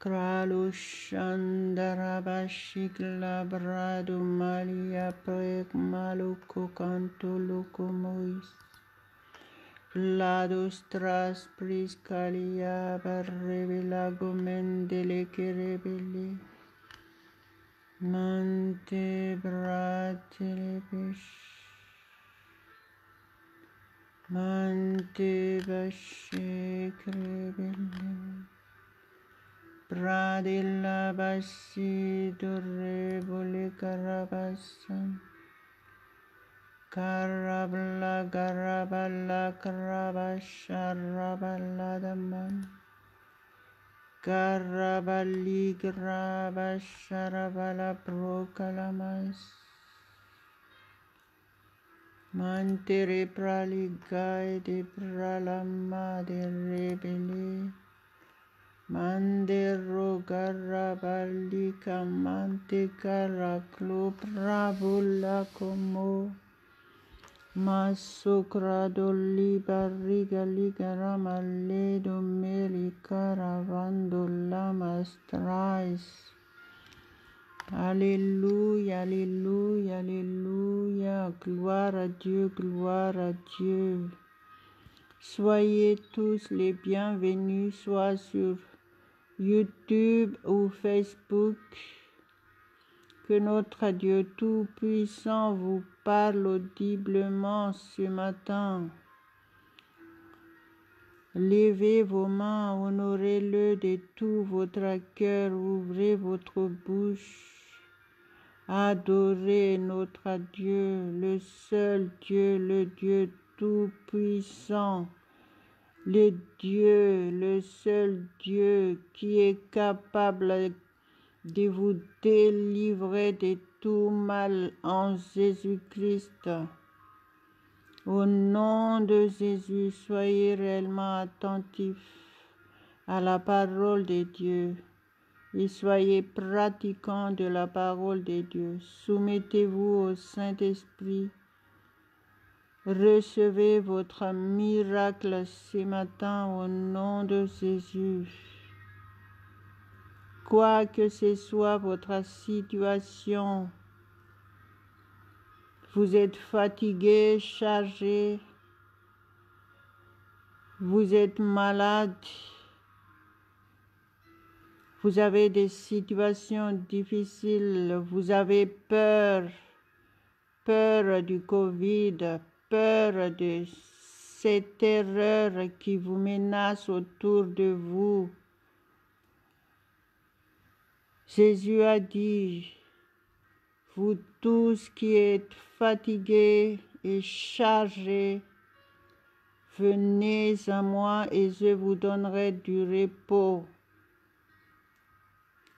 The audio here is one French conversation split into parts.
Kralushandarabashikla brado malia prek maluko canto locomois. Lados tras priscalia barrevela gomendele que rebele. Mante bratelebesh. Mante bashe crebele. Pradilla bassi durrebole carabasan. Carabla garaballa carabasharaballa daman. Caraballi grabasharaballa procalamas. Mantere praligai de pralama de rebele. Mandero garaballi camante caraclo prabulla como. Masocrado barriga ligarama ledo meri caravando lamas trais. Alléluia, alléluia, alléluia, gloire à Dieu, gloire à Dieu. Soyez tous les bienvenus, soit sur YouTube ou Facebook. Que notre Dieu Tout-Puissant vous parle audiblement ce matin. Levez vos mains, honorez-le de tout votre cœur, ouvrez votre bouche. Adorez notre Dieu, le seul Dieu, le Dieu Tout-Puissant. Le seul Dieu qui est capable de vous délivrer de tout mal en Jésus-Christ. Au nom de Jésus, soyez réellement attentifs à la parole de Dieu et soyez pratiquants de la parole de Dieu. Soumettez-vous au Saint-Esprit. Recevez votre miracle ce matin au nom de Jésus. Quoi que ce soit votre situation, vous êtes fatigué, chargé, vous êtes malade, vous avez des situations difficiles, vous avez peur du Covid, peur de cette terreur qui vous menace autour de vous. Jésus a dit, vous tous qui êtes fatigués et chargés, venez à moi et je vous donnerai du repos.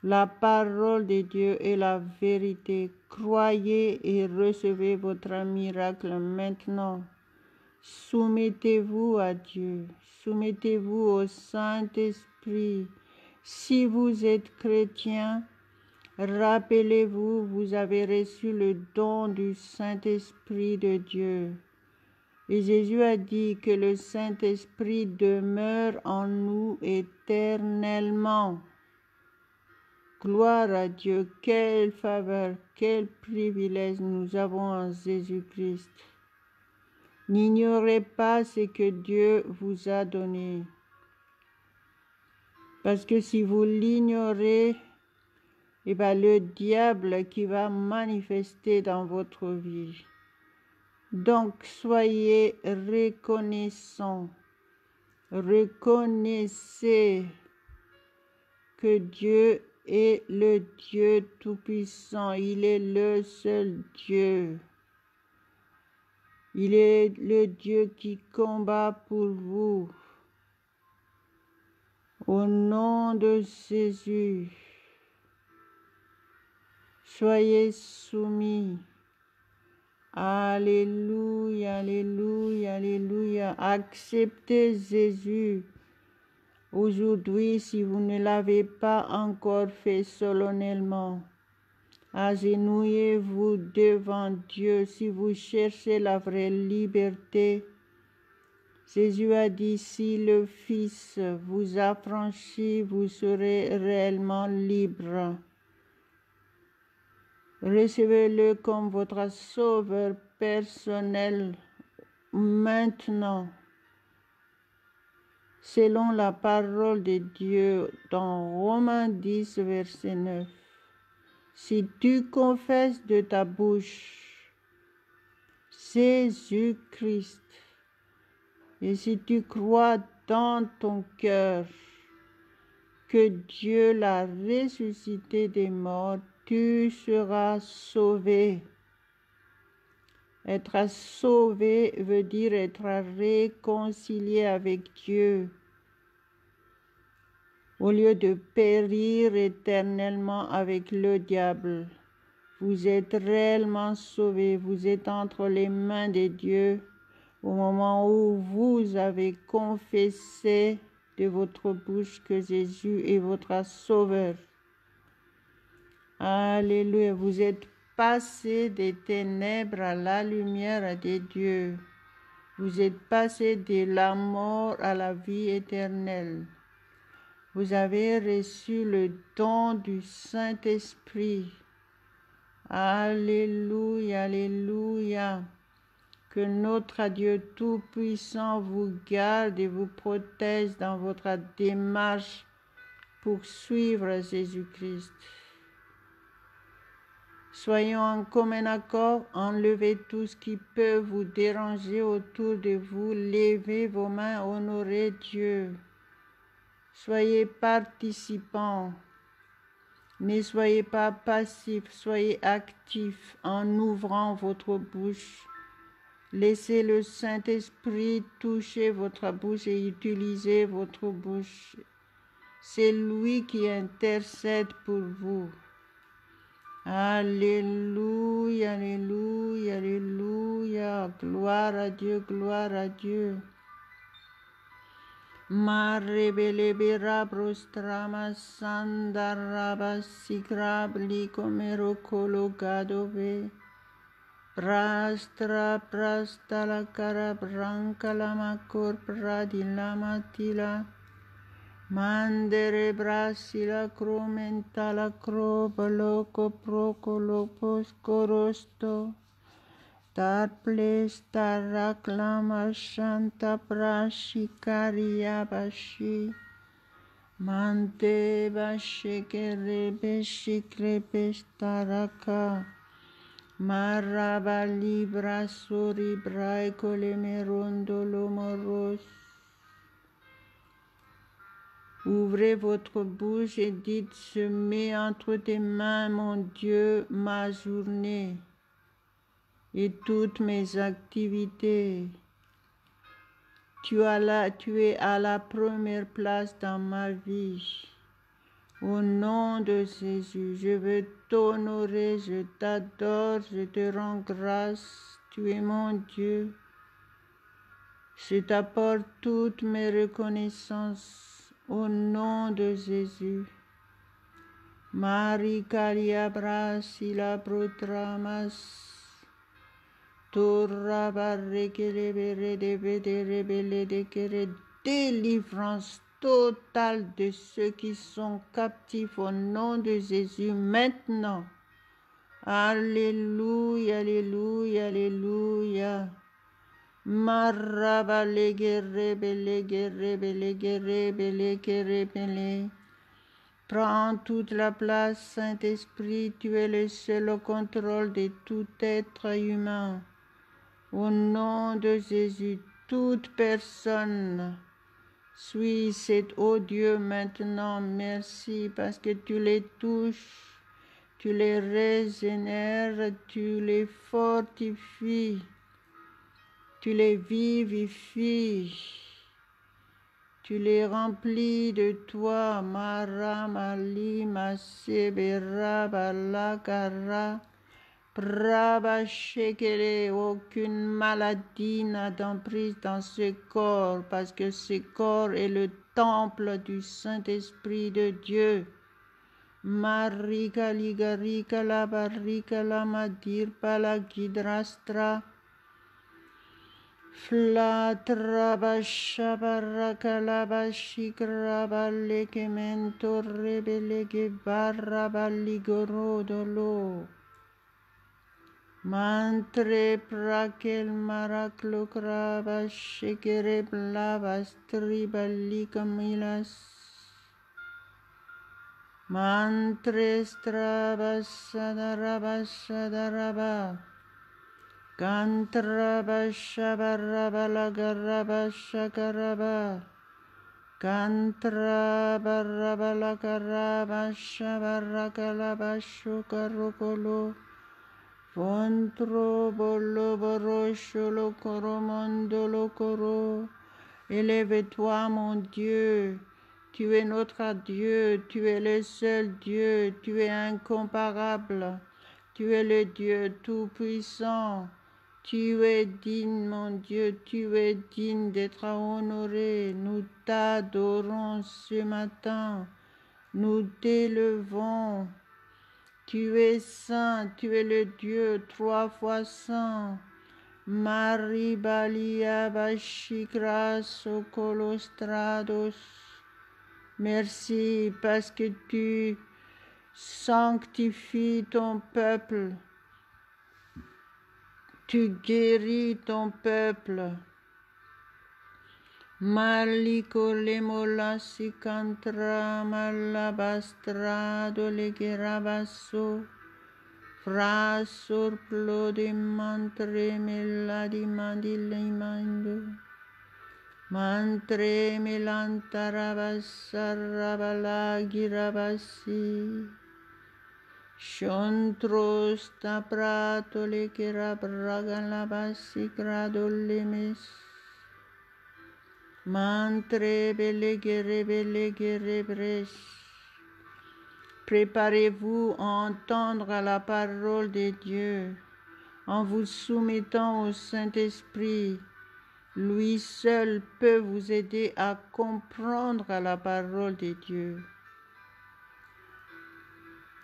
La parole de Dieu est la vérité. Croyez et recevez votre miracle maintenant. Soumettez-vous à Dieu. Soumettez-vous au Saint-Esprit. Si vous êtes chrétien, rappelez-vous, vous avez reçu le don du Saint-Esprit de Dieu. Et Jésus a dit que le Saint-Esprit demeure en nous éternellement. Gloire à Dieu, quelle faveur, quel privilège nous avons en Jésus-Christ. N'ignorez pas ce que Dieu vous a donné. Parce que si vous l'ignorez, le diable qui va manifester dans votre vie. Donc, soyez reconnaissants. Reconnaissez que Dieu est le Dieu Tout-Puissant. Il est le seul Dieu. Il est le Dieu qui combat pour vous. Au nom de Jésus, soyez soumis. Alléluia, alléluia, alléluia. Acceptez Jésus. Aujourd'hui, si vous ne l'avez pas encore fait solennellement, agenouillez-vous devant Dieu si vous cherchez la vraie liberté. Jésus a dit, si le Fils vous affranchit, vous serez réellement libre. Recevez-le comme votre sauveur personnel maintenant. Selon la parole de Dieu dans Romains 10, verset 9. Si tu confesses de ta bouche Jésus-Christ et si tu crois dans ton cœur que Dieu l'a ressuscité des morts, tu seras sauvé. Être sauvé veut dire être réconcilié avec Dieu. Au lieu de périr éternellement avec le diable, vous êtes réellement sauvé. Vous êtes entre les mains de Dieu au moment où vous avez confessé de votre bouche que Jésus est votre sauveur. Alléluia. Vous êtes passé des ténèbres à la lumière de Dieu. Vous êtes passé de la mort à la vie éternelle. Vous avez reçu le don du Saint-Esprit. Alléluia, alléluia. Que notre Dieu Tout-Puissant vous garde et vous protège dans votre démarche pour suivre Jésus-Christ. Soyons en commun accord, enlevez tout ce qui peut vous déranger autour de vous, levez vos mains, honorez Dieu. Soyez participants, ne soyez pas passifs, soyez actifs en ouvrant votre bouche. Laissez le Saint-Esprit toucher votre bouche et utiliser votre bouche. C'est lui qui intercède pour vous. Alléluia, alléluia, alléluia. Gloire à Dieu, gloire à Dieu. Marebelebera prostrama sandaraba sikrabli komero kologadove. Prastra prasta la cara branca la macor pradilama tila. Mandere brasi la cromenta la croboloco procolopos corosto. Tar ples taraklama shanta prashi karia bashi. Mante bashe kerebe shikrepe staraka. Maraba libra sori braiko le merondo lomoros. Ouvrez votre bouche et dites, je mets entre tes mains, mon Dieu, ma journée et toutes mes activités. Tu es à la première place dans ma vie. Au nom de Jésus, je veux t'honorer, je t'adore, je te rends grâce. Tu es mon Dieu. Je t'apporte toutes mes reconnaissances. Au nom de Jésus. Marie Kalia Brasila Protramas. Torra Barrekele Berede Rebele de Kere. Délivrance totale de ceux qui sont captifs au nom de Jésus maintenant. Alléluia, alléluia, alléluia. Maraba legerebele. Prends toute la place, Saint-Esprit, tu es le seul au contrôle de tout être humain. Au nom de Jésus, toute personne suit cet Dieu maintenant. Merci parce que tu les touches, tu les régénères, tu les fortifies. Tu les vivifies, tu les remplis de toi, Maramali, Masebera, Balakara, Prabashekele, aucune maladie n'a d'emprise dans ce corps, parce que ce corps est le temple du Saint-Esprit de Dieu. Marika, Ligarika, la Barika, la Madir, Palagidrastra, Flatrabashabarakalabashi-grabalegemento rebelegebarabaligorodolo. Mantre prakel maraklokrabashekere blavastribalikamilas. Mantre strabashadarabashadaraba. Kantrabashabarabalagarabasakaraba. Kantrabarabalagarabasabarakalabasokarokolo. Fontro bolo borosho lo coro mondo lo coro. Élève-toi, mon Dieu. Tu es notre Dieu. Tu es le seul Dieu. Tu es incomparable. Tu es le Dieu tout-puissant. Tu es digne, mon Dieu. Tu es digne d'être honoré. Nous t'adorons ce matin. Nous t'élevons. Tu es saint, tu es le Dieu 3 fois saint. Maribalia Bashikra Sokolostrados. Merci parce que tu sanctifies ton peuple. Tu guéris ton peuple. Maliko lemola sikantra malabastra dolegerabaso. Frasur plode mantre meladi mandilimando. Mantre melantarabasarabalagirabasi. Shontros taprato lekerabragalabasi gradolemes. Mantre belegere. Préparez-vous à entendre la parole de Dieu en vous soumettant au Saint-Esprit. Lui seul peut vous aider à comprendre la parole de Dieu.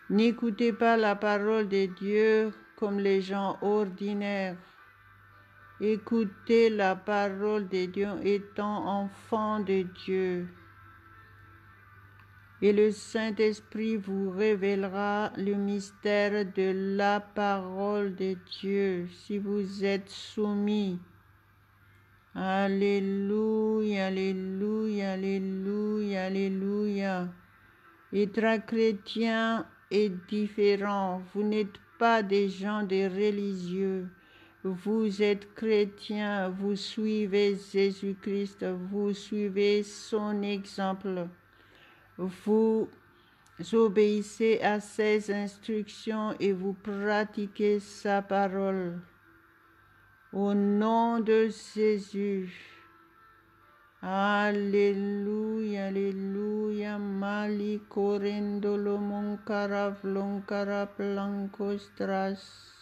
N'écoutez pas la parole de Dieu comme les gens ordinaires. Écoutez la parole de Dieu étant enfant de Dieu. Et le Saint-Esprit vous révélera le mystère de la parole de Dieu si vous êtes soumis. Alléluia, alléluia, alléluia, alléluia. Être chrétien est différent. Vous n'êtes pas des gens des religieux. Vous êtes chrétien, vous suivez Jésus-Christ, vous suivez son exemple. Vous obéissez à ses instructions et vous pratiquez sa parole. Au nom de Jésus. Alléluia, alléluia. Mali corendolo monkara vlonkara blancostras.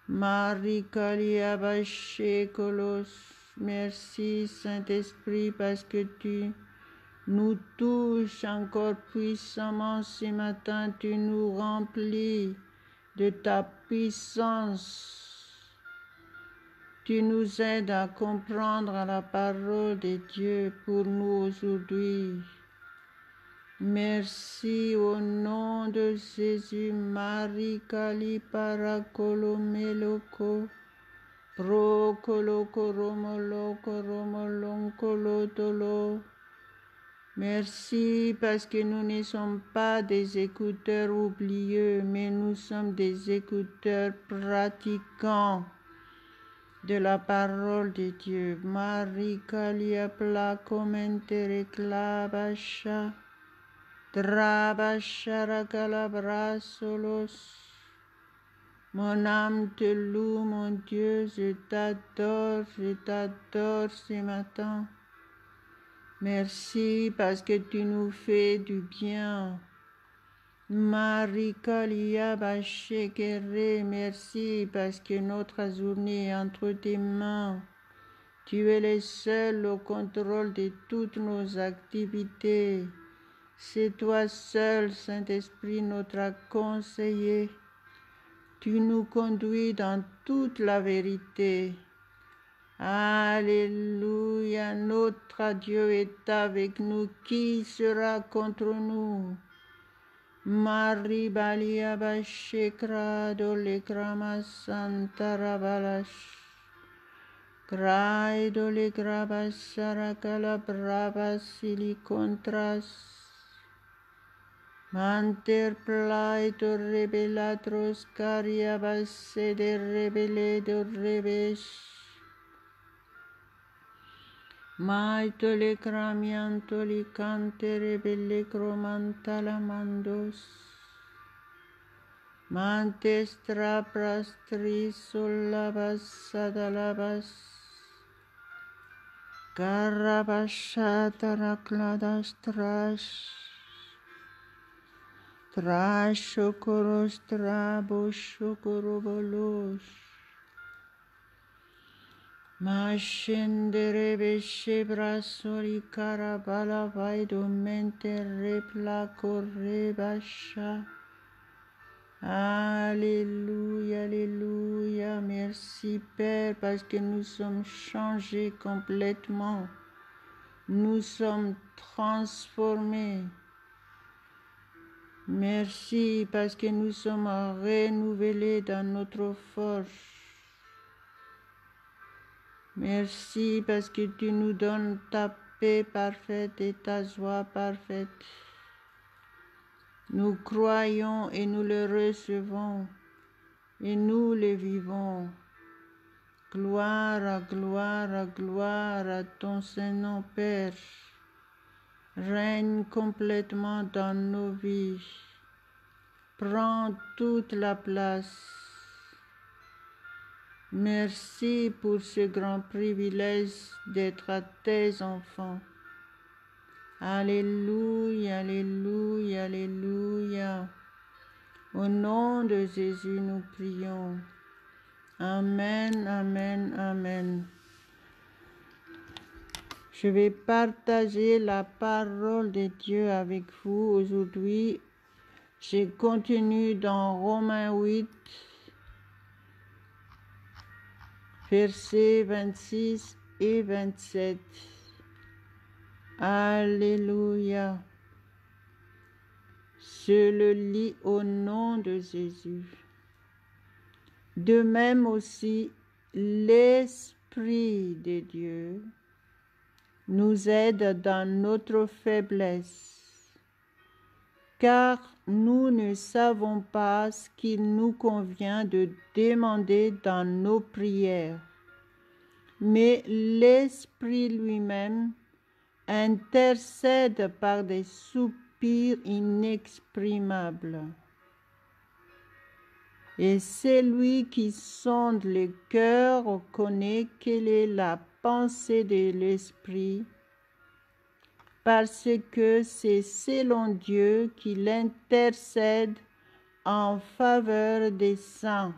Marie Kalia Bachekolos. Merci Saint-Esprit parce que tu nous touches encore puissamment ce matin, tu nous remplis de ta puissance. Tu nous aides à comprendre la parole de Dieu pour nous aujourd'hui. Merci au nom de Jésus, Marie Kali Parakolo Meloko, Prokolo Koromolo Koromolonkolo Tolo. Merci parce que nous ne sommes pas des écouteurs oublieux, mais nous sommes des écouteurs pratiquants de la parole de Dieu. Marie Kalia Pla Comentere Klabasha Drabashara Kalabra Solos. Mon âme te loue, mon Dieu, je t'adore ce matin. Merci parce que tu nous fais du bien. Marie Kalia Bashekere, merci parce que notre journée est entre tes mains. Tu es le seul au contrôle de toutes nos activités. C'est toi seul, Saint-Esprit, notre conseiller. Tu nous conduis dans toute la vérité. Alléluia, notre Dieu est avec nous. Qui sera contre nous? Marie Balia Bashekra Dolegrama Santarabalash. Crai Dolegraba Sarakala Brava Silicontras. Manter Plaito Rebelatros Cariabas de Rebeledo Rebesh. Maitole cramiantoli cantere belle cromantala mandos. Mantes traprastris solabas sadalabas. Carabashatara cladas trash. Trash chocoros trabos chocorobolos. Mascendere besce brasoli carabala vaido mente repla corre bascia. Alléluia, alléluia, merci Père parce que nous sommes changés complètement. Nous sommes transformés. Merci parce que nous sommes renouvelés dans notre force. Merci parce que tu nous donnes ta paix parfaite et ta joie parfaite. Nous croyons et nous le recevons et nous le vivons. Gloire, gloire, gloire à ton Saint-Nom, Père. Règne complètement dans nos vies. Prends toute la place. Merci pour ce grand privilège d'être à tes enfants. Alléluia, alléluia, alléluia. Au nom de Jésus, nous prions. Amen, amen, amen. Je vais partager la parole de Dieu avec vous aujourd'hui. Je continue dans Romains 8. Versets 26 et 27. Alléluia. Je le lis au nom de Jésus. De même aussi, l'Esprit de Dieu nous aide dans notre faiblesse, car nous ne savons pas ce qu'il nous convient de demander dans nos prières. Mais l'Esprit lui-même intercède par des soupirs inexprimables. Et celui qui sonde le cœur connaît quelle est la pensée de l'Esprit, parce que c'est selon Dieu qu'il intercède en faveur des saints.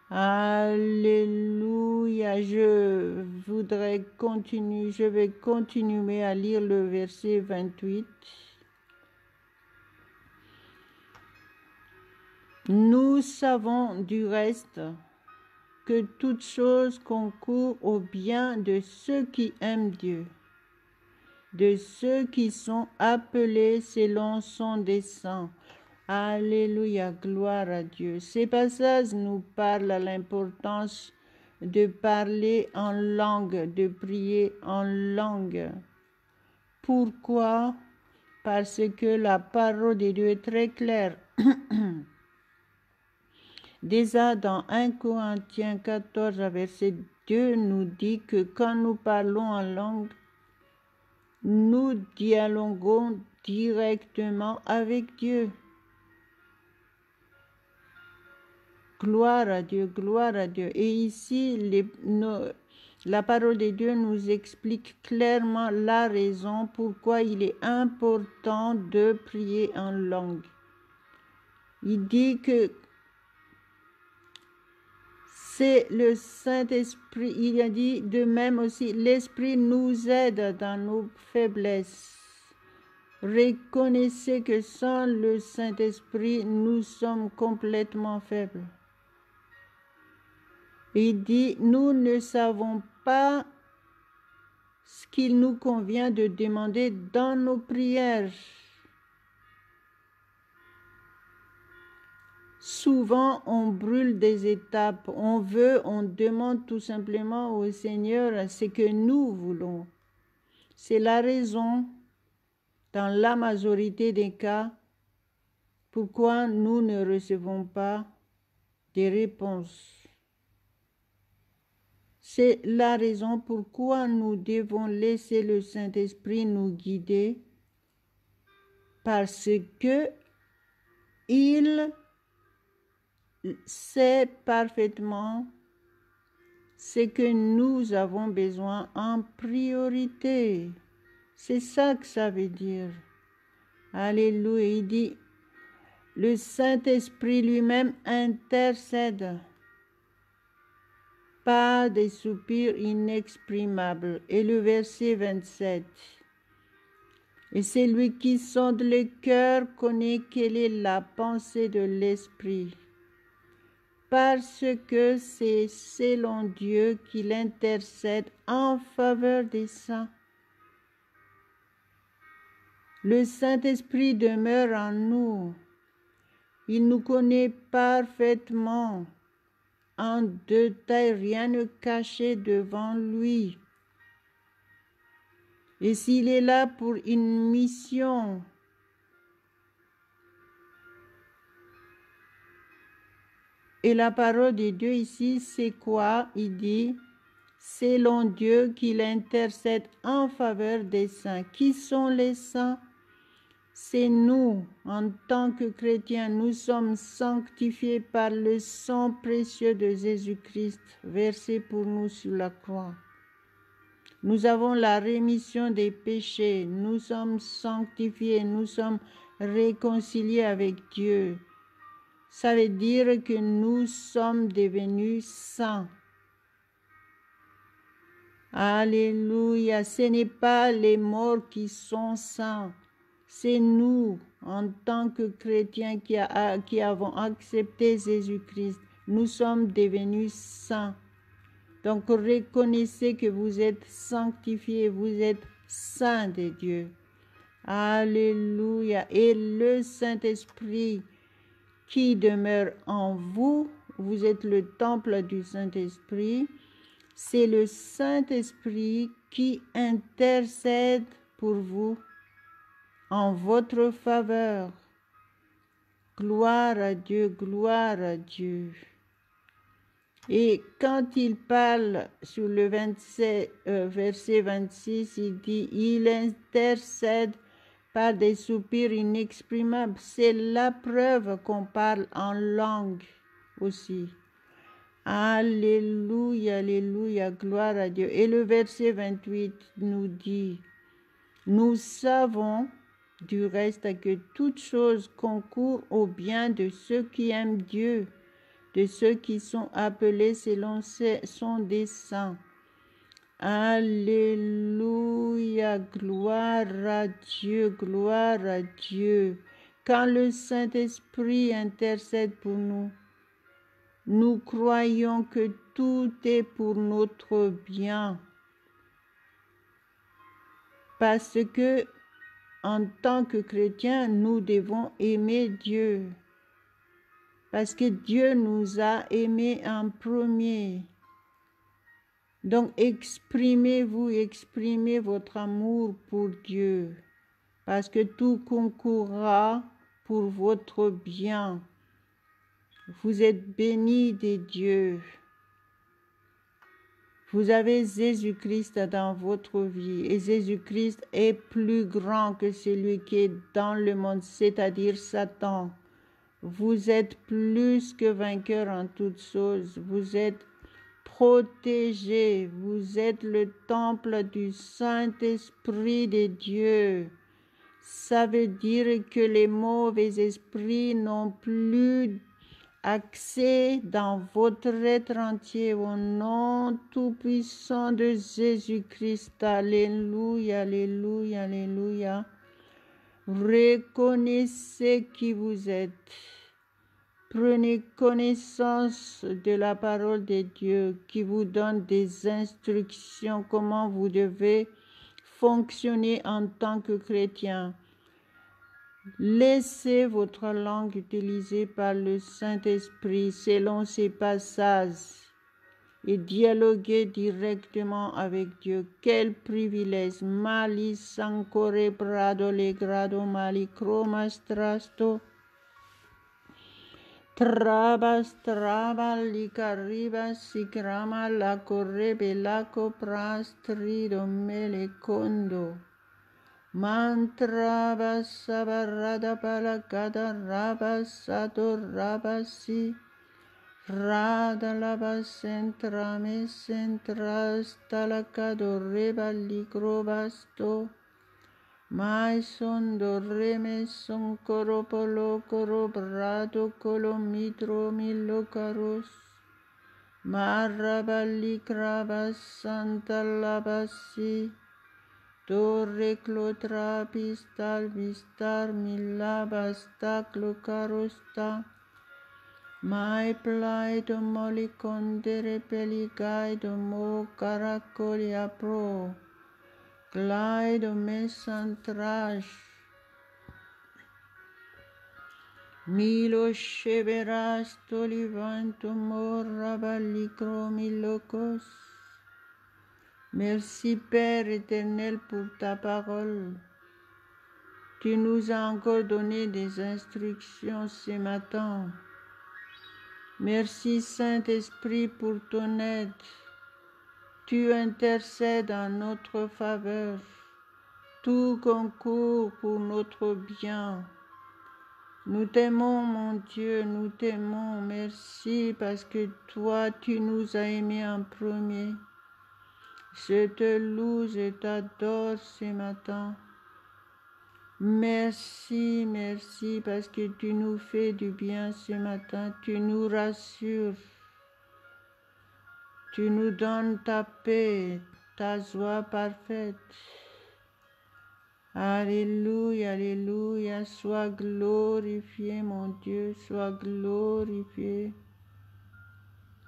Alléluia, je vais continuer à lire le verset 28. Nous savons du reste que toute chose concourt au bien de ceux qui aiment Dieu, de ceux qui sont appelés selon son dessein. Alléluia, gloire à Dieu. Ces passages nous parlent de l'importance de parler en langue, de prier en langue. Pourquoi? Parce que la parole de Dieu est très claire. Déjà dans 1 Corinthiens 14, verset 2, nous dit que quand nous parlons en langue, nous dialoguons directement avec Dieu. Gloire à Dieu, gloire à Dieu. Et ici, la parole de Dieu nous explique clairement la raison pourquoi il est important de prier en langue. Il dit que c'est le Saint-Esprit, il a dit de même aussi, l'Esprit nous aide dans nos faiblesses. Reconnaissez que sans le Saint-Esprit, nous sommes complètement faibles. Il dit, nous ne savons pas ce qu'il nous convient de demander dans nos prières. Souvent, on brûle des étapes. On demande tout simplement au Seigneur ce que nous voulons. C'est la raison, dans la majorité des cas, pourquoi nous ne recevons pas des réponses. C'est la raison pourquoi nous devons laisser le Saint-Esprit nous guider, parce que il sait parfaitement ce que nous avons besoin en priorité. C'est ça que ça veut dire. Alléluia. Il dit, le Saint-Esprit lui-même intercède par des soupirs inexprimables. Et le verset 27. Et celui qui sonde le cœur connaît quelle est la pensée de l'Esprit, parce que c'est selon Dieu qu'il intercède en faveur des saints. Le Saint-Esprit demeure en nous. Il nous connaît parfaitement. En détail, rien ne caché devant lui. Et s'il est là pour une mission, et la parole de Dieu ici, c'est quoi? Il dit, selon Dieu qu'il intercède en faveur des saints. Qui sont les saints? C'est nous, en tant que chrétiens, nous sommes sanctifiés par le sang précieux de Jésus-Christ, versé pour nous sur la croix. Nous avons la rémission des péchés, nous sommes sanctifiés, nous sommes réconciliés avec Dieu. Ça veut dire que nous sommes devenus saints. Alléluia, ce n'est pas les morts qui sont saints. C'est nous, en tant que chrétiens qui avons accepté Jésus-Christ. Nous sommes devenus saints. Donc, reconnaissez que vous êtes sanctifiés, vous êtes saints de Dieu. Alléluia. Et le Saint-Esprit qui demeure en vous, vous êtes le temple du Saint-Esprit. C'est le Saint-Esprit qui intercède pour vous en votre faveur. Gloire à Dieu, gloire à Dieu. Et quand il parle sur le verset 26, il dit, il intercède par des soupirs inexprimables. C'est la preuve qu'on parle en langue aussi. Alléluia, alléluia, gloire à Dieu. Et le verset 28 nous dit, nous savons du reste que toute chose concourt au bien de ceux qui aiment Dieu, de ceux qui sont appelés selon son dessein. Alléluia, gloire à Dieu, gloire à Dieu. Quand le Saint-Esprit intercède pour nous, nous croyons que tout est pour notre bien. Parce que, en tant que chrétiens, nous devons aimer Dieu. Parce que Dieu nous a aimés en premier. Donc, exprimez votre amour pour Dieu. Parce que tout concourra pour votre bien. Vous êtes bénis de Dieu. Vous avez Jésus-Christ dans votre vie. Et Jésus-Christ est plus grand que celui qui est dans le monde, c'est-à-dire Satan. Vous êtes plus que vainqueur en toutes choses. Vous êtes protégés. Vous êtes le temple du Saint-Esprit de Dieu. Ça veut dire que les mauvais esprits n'ont plus accès dans votre être entier au nom tout-puissant de Jésus-Christ. Alléluia, alléluia, alléluia. Reconnaissez qui vous êtes. Prenez connaissance de la parole de Dieu qui vous donne des instructions comment vous devez fonctionner en tant que chrétien. Laissez votre langue utilisée par le Saint-Esprit selon ces passages et dialoguez directement avec Dieu. Quel privilège! Mali sancore brado le grado mali cromastrasto. Trabas licaribas sigrama la correbe la coprastrido melecondo. Mantrabas sabarada palacada rabas sato rabasi. Rada labas centrames centras talacado reba ligrobasto. Mai son do reme son coropolo corobrado colomitro milocaros. Marabali crabas santa labasi. Torre clotra pistal vistar milabas taclo carosta. Mai plaido molicondere peligaido mo caracolia pro. Glaido mesantrash. Milo cheveras tolivanto morabalicro milocos. Merci Père éternel pour ta parole. Tu nous as encore donné des instructions ce matin. Merci Saint-Esprit pour ton aide. Tu intercèdes en notre faveur. Tout concourt pour notre bien. Nous t'aimons, mon Dieu, nous t'aimons. Merci parce que toi, tu nous as aimés en premier. Je te loue, je t'adore ce matin. Merci, merci parce que tu nous fais du bien ce matin. Tu nous rassures. Tu nous donnes ta paix, ta joie parfaite. Alléluia, alléluia, sois glorifié mon Dieu, sois glorifié.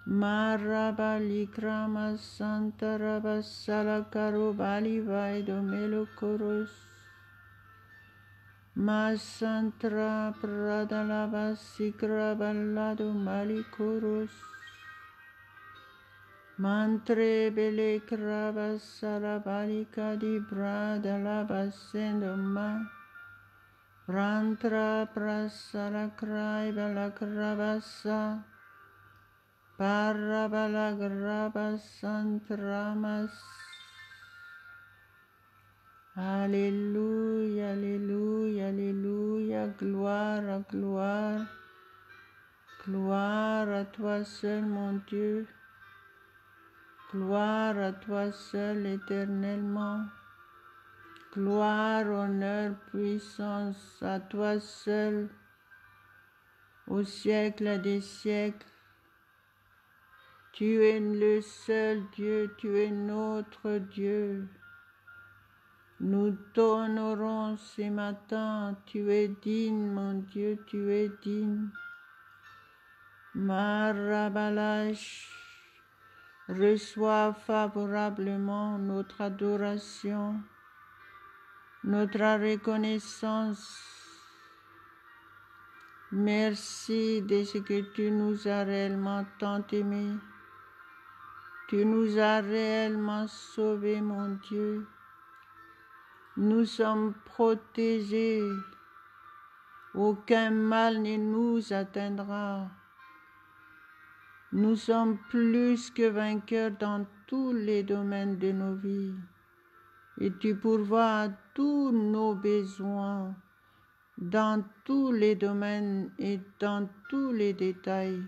Marabalikrama santarabasala karobali vaido melokoros. Masantra pradalabasikraballado malikoros. Mantre bele krabasala balika di bradalabasendo ma. Prantra prasala krai balakrabasa. Parabalagrabasantramas. Alléluia, alléluia, alléluia, gloire, gloire, gloire à toi seul mon Dieu, gloire à toi seul éternellement, gloire, honneur, puissance à toi seul, au siècle des siècles. Tu es le seul Dieu, tu es notre Dieu. Nous t'honorons ce matin, tu es digne, mon Dieu, tu es digne. Marabalash, reçois favorablement notre adoration, notre reconnaissance. Merci de ce que tu nous as réellement tant aimés. Tu nous as réellement sauvés, mon Dieu. Nous sommes protégés. Aucun mal ne nous atteindra. Nous sommes plus que vainqueurs dans tous les domaines de nos vies. Et tu pourvois à tous nos besoins, dans tous les domaines et dans tous les détails.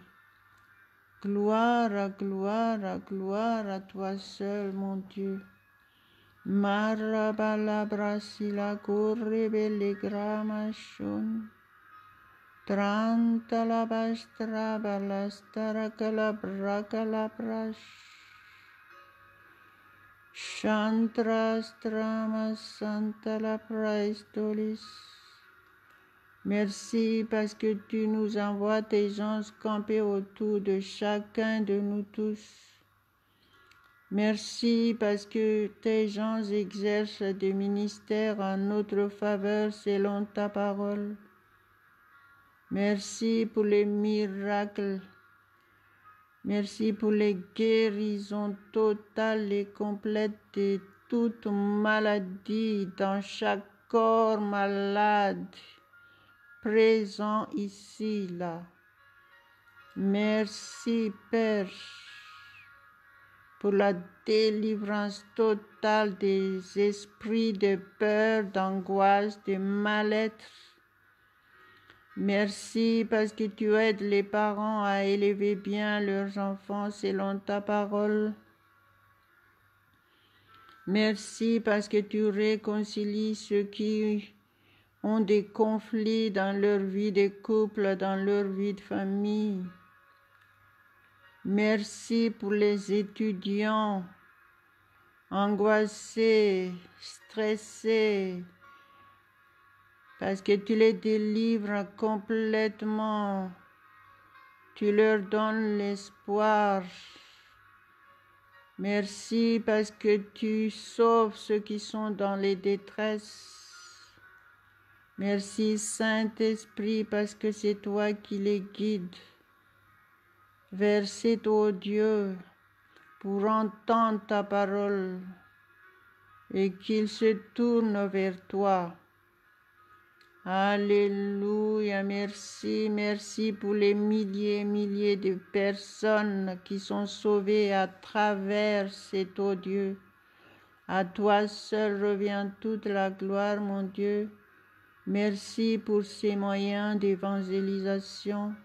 Gloire, gloire, gloire à toi seul, mon Dieu. Marabalabrasila correbele gramashon. Trantalabastra balastara calabrash. Shantrastrama santala praistolis. Merci parce que tu nous envoies tes anges camper autour de chacun de nous tous. Merci parce que tes anges exercent des ministères en notre faveur selon ta parole. Merci pour les miracles. Merci pour les guérisons totales et complètes de toute maladie dans chaque corps malade présent ici, là. Merci, Père, pour la délivrance totale des esprits de peur, d'angoisse, de mal-être. Merci parce que tu aides les parents à élever bien leurs enfants selon ta parole. Merci parce que tu réconcilies ceux qui ont des conflits dans leur vie de couple, dans leur vie de famille. Merci pour les étudiants angoissés, stressés, parce que tu les délivres complètement. Tu leur donnes l'espoir. Merci parce que tu sauves ceux qui sont dans les détresses. Merci Saint-Esprit parce que c'est toi qui les guides vers cet ô Dieu pour entendre ta parole et qu'ils se tournent vers toi. Alléluia, merci pour les milliers et milliers de personnes qui sont sauvées à travers cet ô Dieu. À toi seul revient toute la gloire, mon Dieu. Merci pour ces moyens d'évangélisation.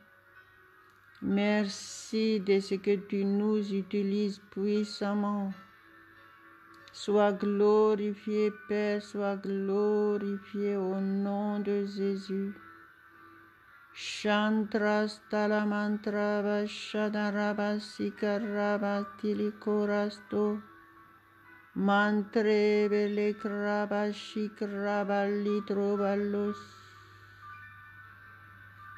Merci de ce que tu nous utilises puissamment. Sois glorifié, Père, sois glorifié au nom de Jésus. Chantrastala mantrava shadaraba sikaraba tilikorasto. Mantre belekraba shikraba litrobalos.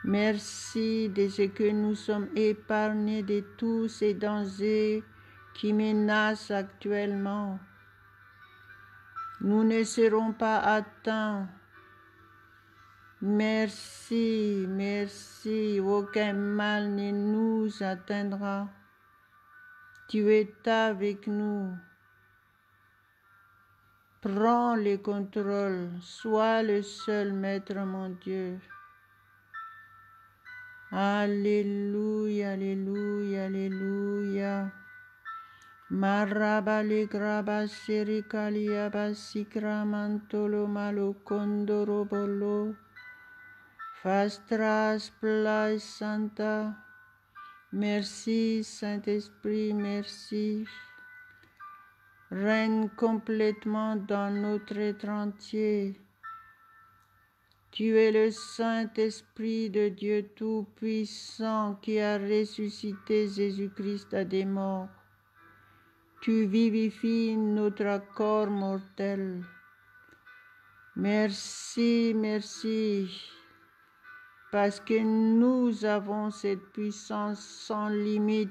Merci de ce que nous sommes épargnés de tous ces dangers qui menacent actuellement. Nous ne serons pas atteints. Merci, aucun mal ne nous atteindra. Tu es avec nous. Prends le contrôle, sois le seul maître, mon Dieu. Alléluia, alléluia, alléluia. Marabali graba sirikalia basikra mantolo malo kondoro bolo. Fastras plai santa. Merci Saint-Esprit, merci. Règne complètement dans notre être entier. Tu es le Saint-Esprit de Dieu Tout-Puissant qui a ressuscité Jésus-Christ des morts. Tu vivifies notre corps mortel. Merci, parce que nous avons cette puissance sans limite.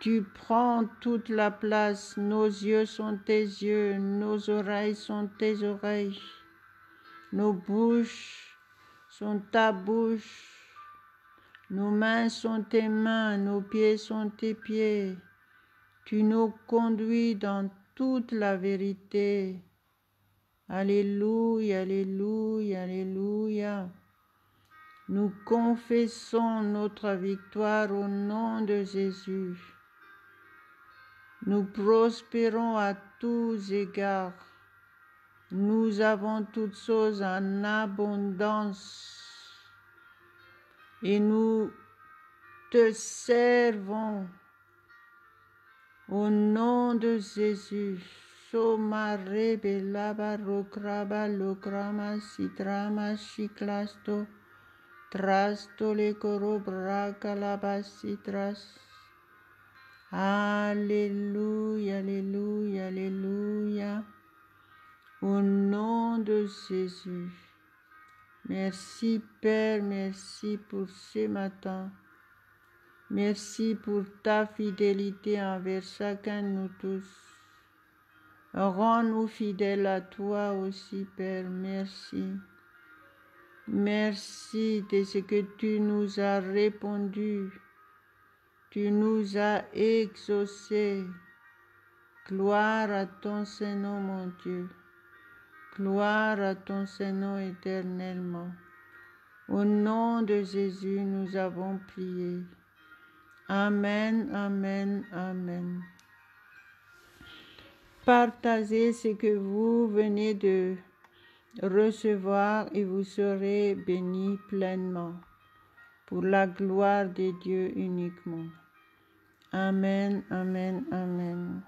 Tu prends toute la place, nos yeux sont tes yeux, nos oreilles sont tes oreilles, nos bouches sont ta bouche. Nos mains sont tes mains, nos pieds sont tes pieds. Tu nous conduis dans toute la vérité. Alléluia, alléluia, alléluia. Nous confessons notre victoire au nom de Jésus. Nous prospérons à tous égards. Nous avons toutes choses en abondance. Et nous te servons au nom de Jésus. Somare belaba rokraba lokrama sitrama shiklasto trasto le korobra kalabasitras. Alléluia, alléluia, alléluia. Au nom de Jésus. Merci Père, merci pour ce matin. Merci pour ta fidélité envers chacun de nous tous. Rends-nous fidèles à toi aussi, Père. Merci. Merci de ce que tu nous as répondu. Tu nous as exaucés. Gloire à ton Saint-Nom, mon Dieu. Gloire à ton Saint-Nom éternellement. Au nom de Jésus, nous avons prié. Amen, amen, amen. Partagez ce que vous venez de recevoir et vous serez bénis pleinement, pour la gloire de Dieu uniquement. Amen, amen, amen.